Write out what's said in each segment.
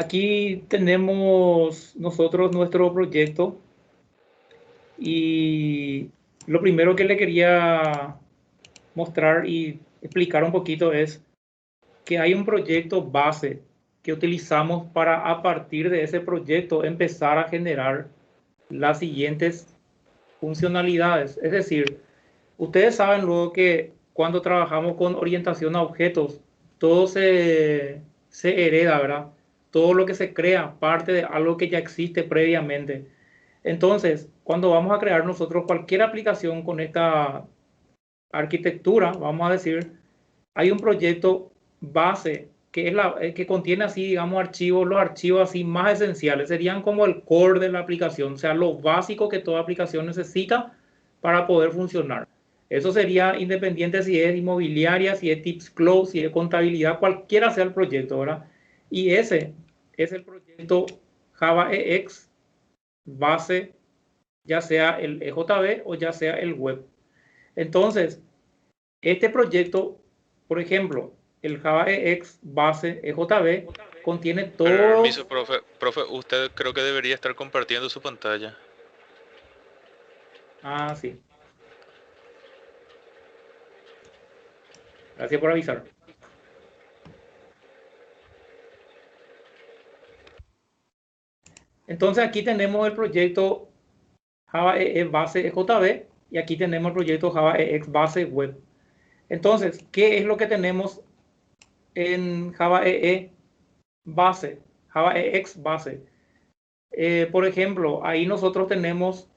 Aquí tenemos nosotros nuestro proyecto y lo primero que le quería mostrar y explicar un poquito es que hay un proyecto base que utilizamos para a partir de ese proyecto empezar a generar las siguientes funcionalidades. Es decir, ustedes saben luego que cuando trabajamos con orientación a objetos, todo se hereda, ¿verdad? Todo lo que se crea parte de algo que ya existe previamente. Entonces, cuando vamos a crear nosotros cualquier aplicación con esta arquitectura, vamos a decir, hay un proyecto base que, que contiene así, digamos, archivos, los archivos así más esenciales, serían como el core de la aplicación, o sea, lo básico que toda aplicación necesita para poder funcionar. Eso sería independiente si es inmobiliaria, si es tips close, si es contabilidad, cualquiera sea el proyecto, ¿verdad? Y ese es el proyecto Java EX base, ya sea el EJB o ya sea el web. Entonces, este proyecto, por ejemplo, el Java EX base EJB contiene Permiso, todos. profe, usted creo que debería estar compartiendo su pantalla. Ah, sí. Gracias por avisar. Entonces aquí tenemos el proyecto Java EE base EJB y aquí tenemos el proyecto Java EX base web. Entonces, ¿qué es lo que tenemos en Java EE base? Java EX base. Por ejemplo, ahí nosotros tenemos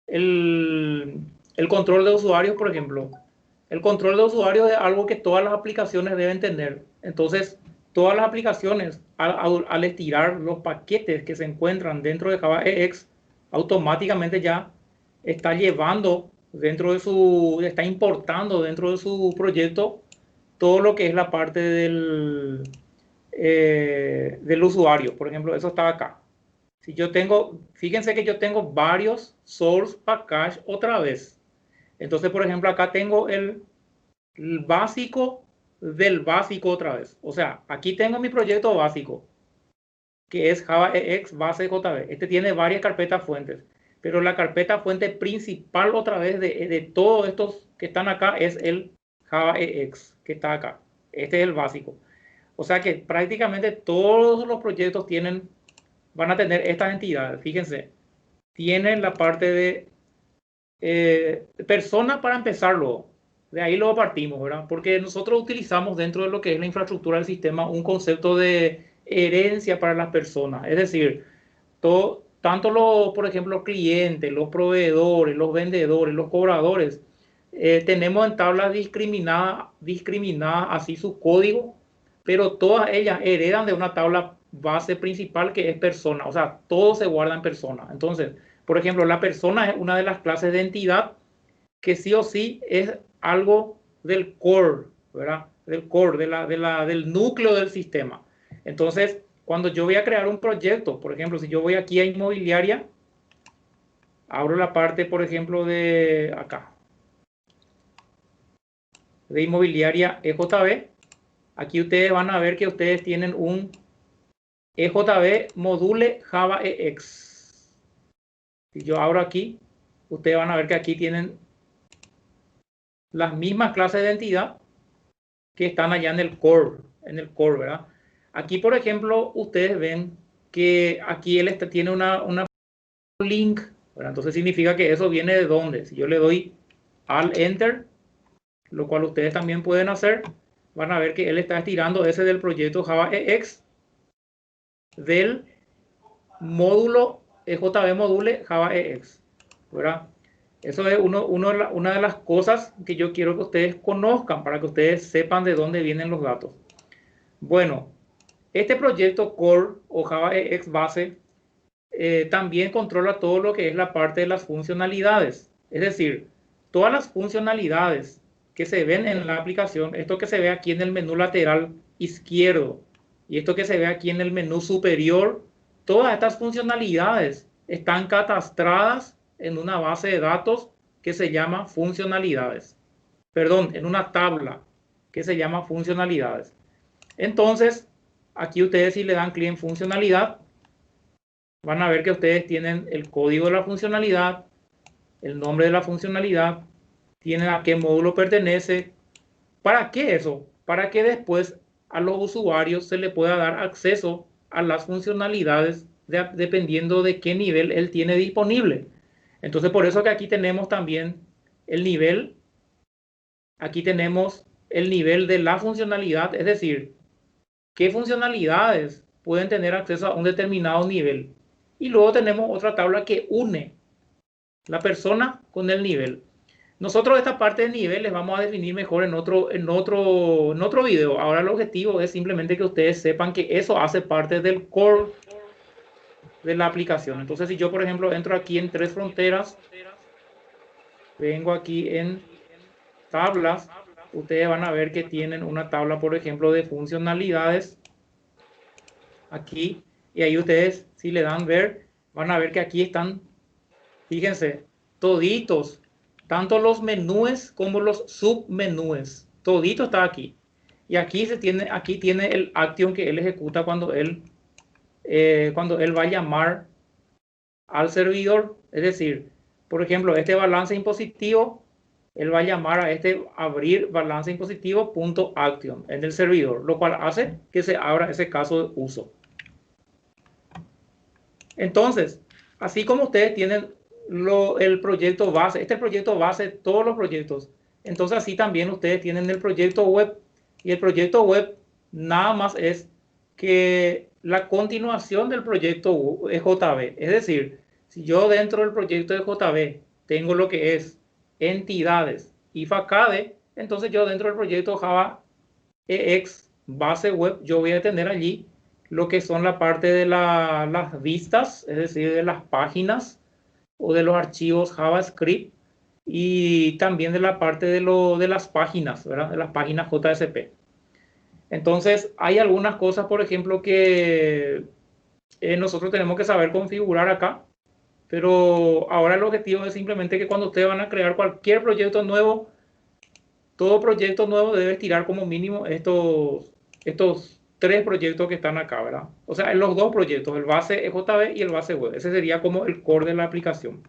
el control de usuarios, por ejemplo. El control de usuarios es algo que todas las aplicaciones deben tener. Entonces, todas las aplicaciones, al estirar los paquetes que se encuentran dentro de Java EX, automáticamente ya está llevando dentro de está importando dentro de su proyecto todo lo que es la parte del usuario. Por ejemplo, eso está acá. Si yo tengo, fíjense que yo tengo varios source package otra vez. Entonces, por ejemplo, acá tengo el básico del básico otra vez. O sea, aquí tengo mi proyecto básico, que es Java EX base JB. Este tiene varias carpetas fuentes, pero la carpeta fuente principal otra vez de todos estos que están acá es el Java EX, que está acá. Este es el básico. O sea que prácticamente todos los proyectos van a tener estas entidades. Fíjense, tienen la parte de persona para empezarlo. De ahí lo partimos, ¿verdad? Porque nosotros utilizamos dentro de lo que es la infraestructura del sistema un concepto de herencia para las personas. Es decir, tanto los, por ejemplo, los clientes, los proveedores, los vendedores, los cobradores, tenemos en tablas discriminadas así su código, pero todas ellas heredan de una tabla base principal que es persona. O sea, todo se guarda en persona. Entonces, por ejemplo, la persona es una de las clases de entidad que sí o sí es algo del core, ¿verdad? Del core, del núcleo del sistema. Entonces, cuando yo voy a crear un proyecto, por ejemplo, si yo voy aquí a inmobiliaria, abro la parte, por ejemplo, de acá, de inmobiliaria EJB, aquí ustedes van a ver que ustedes tienen un EJB module Java EX. Si yo abro aquí, ustedes van a ver que aquí tienen las mismas clases de entidad que están allá en el core, ¿verdad? Aquí, por ejemplo, ustedes ven que aquí él tiene una link, ¿verdad? Entonces significa que eso viene de dónde. Si yo le doy al enter, lo cual ustedes también pueden hacer, van a ver que él está estirando ese del proyecto Java EX del módulo EJB module Java EX, ¿verdad? Eso es una de las cosas que yo quiero que ustedes conozcan para que ustedes sepan de dónde vienen los datos. Bueno, este proyecto Core o Java EX Base también controla todo lo que es la parte de las funcionalidades. Es decir, todas las funcionalidades que se ven en la aplicación, esto que se ve aquí en el menú lateral izquierdo y esto que se ve aquí en el menú superior, todas estas funcionalidades están catastradas en una base de datos que se llama funcionalidades. Perdón, en una tabla que se llama funcionalidades. Entonces, aquí ustedes si le dan clic en funcionalidad, van a ver que ustedes tienen el código de la funcionalidad, el nombre de la funcionalidad, tienen a qué módulo pertenece. ¿Para qué eso? Para que después a los usuarios se le pueda dar acceso a las funcionalidades dependiendo de qué nivel él tiene disponible. Entonces, por eso que aquí tenemos también el nivel. Aquí tenemos el nivel de la funcionalidad, es decir, qué funcionalidades pueden tener acceso a un determinado nivel. Y luego tenemos otra tabla que une la persona con el nivel. Nosotros esta parte de niveles vamos a definir mejor en otro video. Ahora el objetivo es simplemente que ustedes sepan que eso hace parte del core de la aplicación. Entonces, si yo, por ejemplo, entro aquí en Tres Fronteras, vengo aquí en tablas, ustedes van a ver que tienen una tabla, por ejemplo, de funcionalidades aquí, y ahí ustedes, si le dan ver, van a ver que aquí están, fíjense, toditos, tanto los menúes como los submenúes, todito está aquí. Y aquí tiene el action que él ejecuta cuando él va a llamar al servidor. Es decir, por ejemplo, este balance impositivo, él va a llamar a este abrir balance impositivo.action en el servidor, lo cual hace que se abra ese caso de uso. Entonces, así como ustedes tienen el proyecto base, este es el proyecto base de todos los proyectos, entonces así también ustedes tienen el proyecto web, y el proyecto web nada más es que la continuación del proyecto JB. Es decir, si yo dentro del proyecto de JB tengo lo que es entidades y FACADE, entonces yo dentro del proyecto Java EX base web, yo voy a tener allí lo que son la parte de las vistas, es decir, de las páginas o de los archivos JavaScript, y también de la parte de las páginas, ¿verdad? De las páginas JSP. Entonces, hay algunas cosas, por ejemplo, que nosotros tenemos que saber configurar acá, pero ahora el objetivo es simplemente que cuando ustedes van a crear cualquier proyecto nuevo, todo proyecto nuevo debe tirar como mínimo estos 3 proyectos que están acá, ¿verdad? O sea, los 2 proyectos, el base EJB y el base web. Ese sería como el core de la aplicación.